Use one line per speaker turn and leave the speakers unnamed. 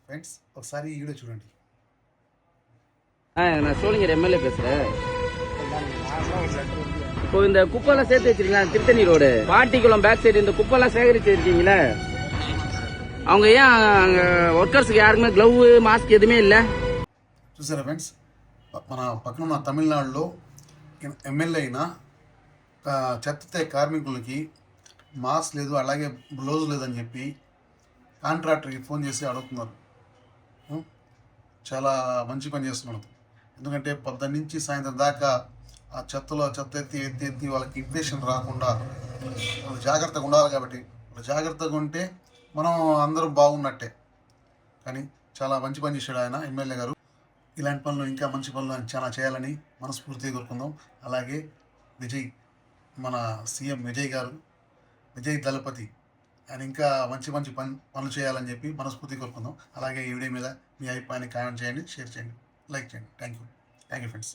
Friends ఒకసారి ఈ video చూడండి.
நான் சோழிங்கர் எம்எல்ஏ பேசுறேன். இப்போ இந்த குப்பெல்லாம் சேர்த்து வச்சிருக்கீங்களா? திருத்தணி ரோடு பாட்டிக்குளம் பேக் சைடு இந்த குப்பெல்லாம் சேகரிச்சு இருக்கீங்களே, அவங்க ஏன் அங்கே ஒர்க்கர்ஸுக்கு யாருக்குமே க்ளவு மாஸ்க் எதுவுமே இல்லை?
చూసారా ఫ్రెండ్స్, మన పక్కన ఉన్న తమిళనాడులో ఎమ్మెల్యే అయిన చెత్త కార్మికులకి మాస్క్ లేదు, అలాగే గ్లౌజ్ లేదని చెప్పి కాంట్రాక్టర్కి ఫోన్ చేసి అడుగుతున్నారు. చాలా మంచి పని చేస్తున్నాడు. ఎందుకంటే పొద్దున్న నుంచి సాయంత్రం దాకా ఆ చెత్త ఎత్తి వాళ్ళకి ఇన్ఫెక్షన్ రాకుండా వాళ్ళు జాగ్రత్తగా ఉండాలి. కాబట్టి వాళ్ళు జాగ్రత్తగా ఉంటే మనం అందరూ బాగున్నట్టే. కానీ చాలా మంచి పని చేశాడు ఆయన ఎమ్మెల్యే గారు. ఇలాంటి పనులు ఇంకా మంచి పనులు చాలా చేయాలని మనస్ఫూర్తిగా కోరుకుందాం. అలాగే విజయ్, మన సీఎం విజయ్ గారు, విజయ్ దళపతి, ఆయన ఇంకా మంచి పనులు చేయాలని చెప్పి మనస్ఫూర్తిగా కోరుకుందాం. అలాగే ఈ వీడియో మీద మీ అభిప్రాయాన్ని కామెంట్ చేయండి, షేర్ చేయండి, లైక్ చేయండి. Thank you friends.